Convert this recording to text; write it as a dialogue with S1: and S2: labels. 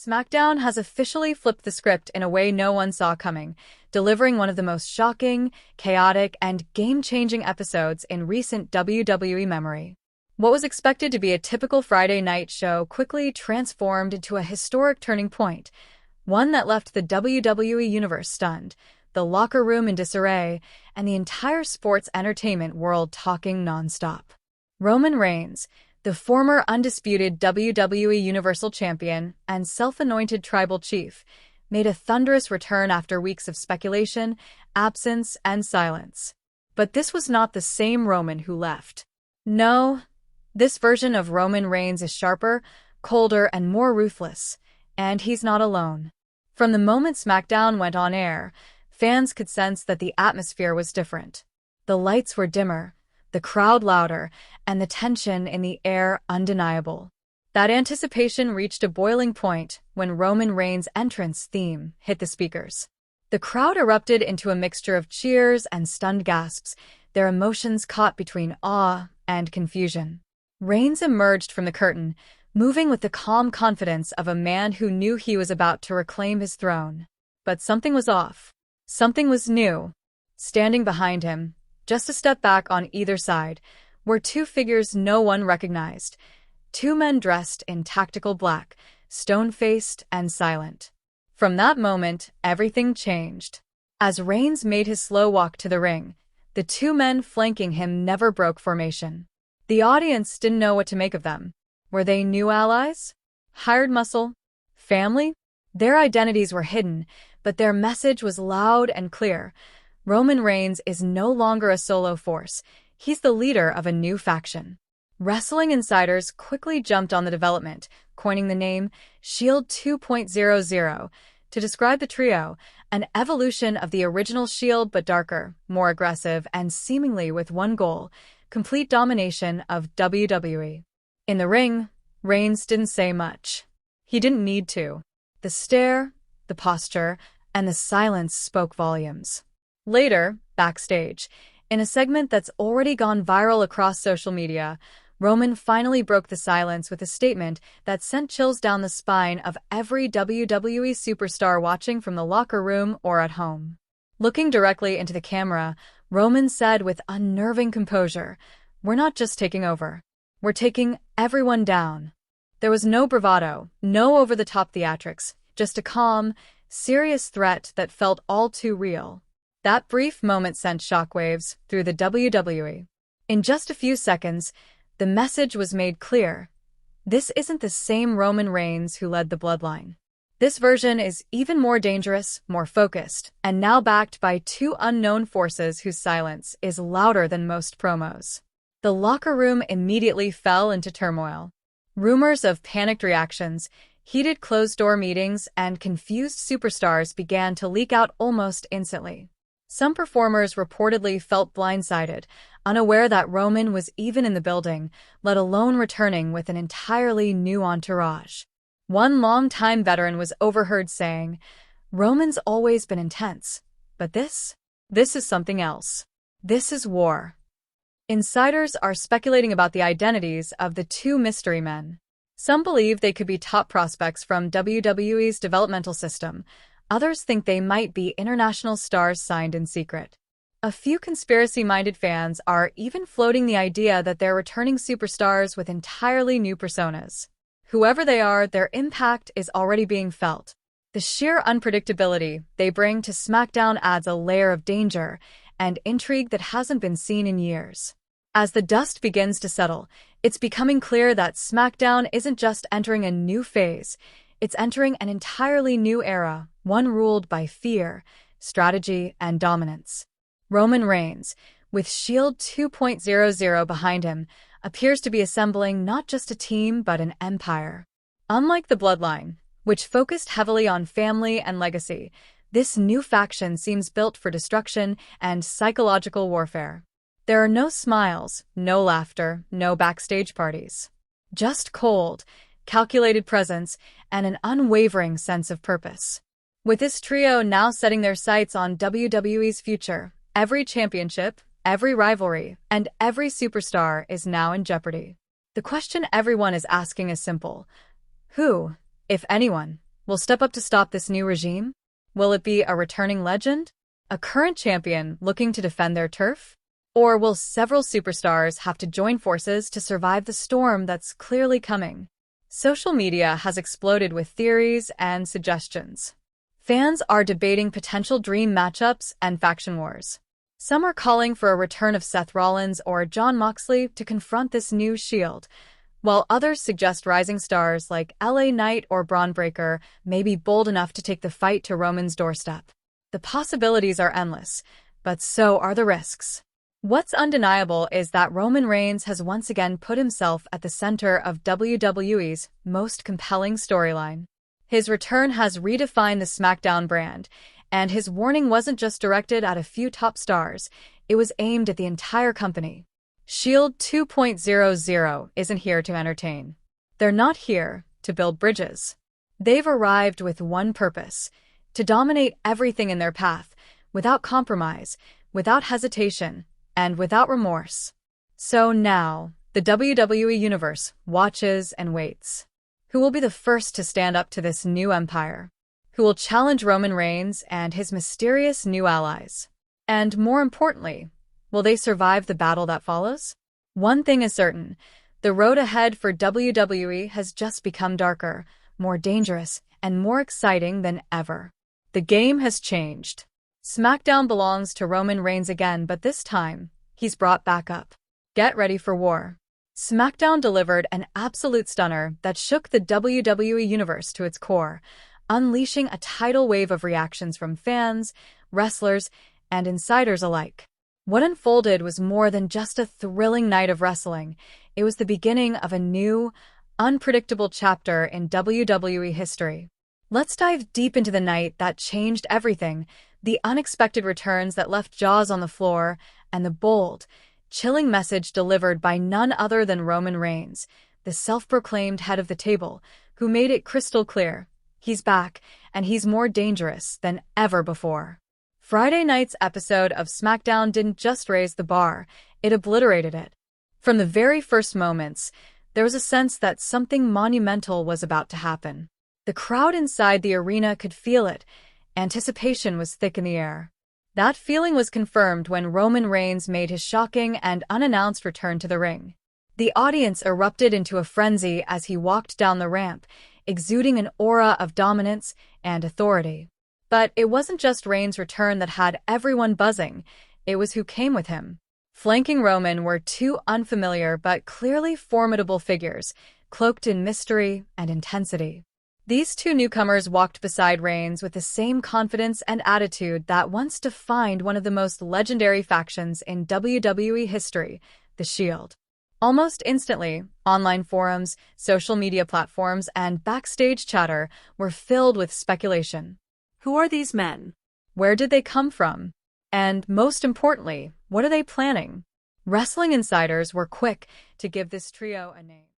S1: SmackDown has officially flipped the script in a way no one saw coming, delivering one of the most shocking, chaotic, and game-changing episodes in recent WWE memory. What was expected to be a typical Friday night show quickly transformed into a historic turning point, one that left the WWE Universe stunned, the locker room in disarray, and the entire sports entertainment world talking nonstop. Roman Reigns, the former undisputed WWE Universal Champion and self-anointed tribal chief, made a thunderous return after weeks of speculation, absence, and silence. But this was not the same Roman who left. No, this version of Roman Reigns is sharper, colder, and more ruthless, and he's not alone. From the moment SmackDown went on air, fans could sense that the atmosphere was different. The lights were dimmer, the crowd louder, and the tension in the air undeniable. That anticipation reached a boiling point when Roman Reigns' entrance theme hit the speakers. The crowd erupted into a mixture of cheers and stunned gasps, their emotions caught between awe and confusion. Reigns emerged from the curtain, moving with the calm confidence of a man who knew he was about to reclaim his throne. But something was off. Something was new. Standing behind him, just a step back on either side, were two figures no one recognized. Two men dressed in tactical black, stone-faced and silent. From that moment, everything changed. As Reigns made his slow walk to the ring, the two men flanking him never broke formation. The audience didn't know what to make of them. Were they new allies? Hired muscle? Family? Their identities were hidden, but their message was loud and clear. Roman Reigns is no longer a solo force. He's the leader of a new faction. Wrestling insiders quickly jumped on the development, coining the name Shield 2.00 to describe the trio, an evolution of the original Shield but darker, more aggressive, and seemingly with one goal: complete domination of WWE. In the ring, Reigns didn't say much. He didn't need to. The stare, the posture, and the silence spoke volumes. Later, backstage, in a segment that's already gone viral across social media, Roman finally broke the silence with a statement that sent chills down the spine of every WWE superstar watching from the locker room or at home. Looking directly into the camera, Roman said with unnerving composure, "We're not just taking over. We're taking everyone down." There was no bravado, no over-the-top theatrics, just a calm, serious threat that felt all too real. That brief moment sent shockwaves through the WWE. In just a few seconds, the message was made clear. This isn't the same Roman Reigns who led the bloodline. This version is even more dangerous, more focused, and now backed by two unknown forces whose silence is louder than most promos. The locker room immediately fell into turmoil. Rumors of panicked reactions, heated closed-door meetings, and confused superstars began to leak out almost instantly. Some performers reportedly felt blindsided, unaware that Roman was even in the building, let alone returning with an entirely new entourage. One longtime veteran was overheard saying, "Roman's always been intense, but this is something else. This is war." Insiders are speculating about the identities of the two mystery men. Some believe they could be top prospects from WWE's developmental system. Others think they might be international stars signed in secret. A few conspiracy-minded fans are even floating the idea that they're returning superstars with entirely new personas. Whoever they are, their impact is already being felt. The sheer unpredictability they bring to SmackDown adds a layer of danger and intrigue that hasn't been seen in years. As the dust begins to settle, it's becoming clear that SmackDown isn't just entering a new phase, it's entering an entirely new era, one ruled by fear, strategy, and dominance. Roman Reigns, with Shield 2.00 behind him, appears to be assembling not just a team but an empire. Unlike the Bloodline, which focused heavily on family and legacy, this new faction seems built for destruction and psychological warfare. There are no smiles, no laughter, no backstage parties. Just cold, calculated presence, and an unwavering sense of purpose. With this trio now setting their sights on WWE's future, every championship, every rivalry, and every superstar is now in jeopardy. The question everyone is asking is simple: who, if anyone, will step up to stop this new regime? Will it be a returning legend? A current champion looking to defend their turf? Or will several superstars have to join forces to survive the storm that's clearly coming? Social media has exploded with theories and suggestions. Fans are debating potential dream matchups and faction wars. Some are calling for a return of Seth Rollins or Jon Moxley to confront this new Shield, while others suggest rising stars like LA Knight or Braun Breaker may be bold enough to take the fight to Roman's doorstep. The possibilities are endless, but so are the risks. What's undeniable is that Roman Reigns has once again put himself at the center of WWE's most compelling storyline. His return has redefined the Smackdown brand, and his warning wasn't just directed at a few top stars, it was aimed at the entire company. Shield 2.0 isn't here to entertain. They're not here to build bridges. They've arrived with one purpose: to dominate everything in their path, without compromise, without hesitation, and without remorse. So now, the WWE Universe watches and waits. Who will be the first to stand up to this new empire? Who will challenge Roman Reigns and his mysterious new allies? And more importantly, will they survive the battle that follows? One thing is certain: the road ahead for WWE has just become darker, more dangerous, and more exciting than ever. The game has changed. SmackDown belongs to Roman Reigns again, but this time, he's brought back up. Get ready for war. SmackDown delivered an absolute stunner that shook the WWE Universe to its core, unleashing a tidal wave of reactions from fans, wrestlers, and insiders alike. What unfolded was more than just a thrilling night of wrestling. It was the beginning of a new, unpredictable chapter in WWE history. Let's dive deep into the night that changed everything, the unexpected returns that left jaws on the floor, and the bold, chilling message delivered by none other than Roman Reigns, the self-proclaimed head of the table, who made it crystal clear: he's back, and he's more dangerous than ever before. Friday night's episode of SmackDown didn't just raise the bar, it obliterated it. From the very first moments, there was a sense that something monumental was about to happen. The crowd inside the arena could feel it. Anticipation was thick in the air. That feeling was confirmed when Roman Reigns made his shocking and unannounced return to the ring. The audience erupted into a frenzy as he walked down the ramp, exuding an aura of dominance and authority. But it wasn't just Reigns' return that had everyone buzzing, it was who came with him. Flanking Roman were two unfamiliar but clearly formidable figures, cloaked in mystery and intensity. These two newcomers walked beside Reigns with the same confidence and attitude that once defined one of the most legendary factions in WWE history, the Shield. Almost instantly, online forums, social media platforms, and backstage chatter were filled with speculation. Who are these men? Where did they come from? And most importantly, what are they planning? Wrestling insiders were quick to give this trio a name.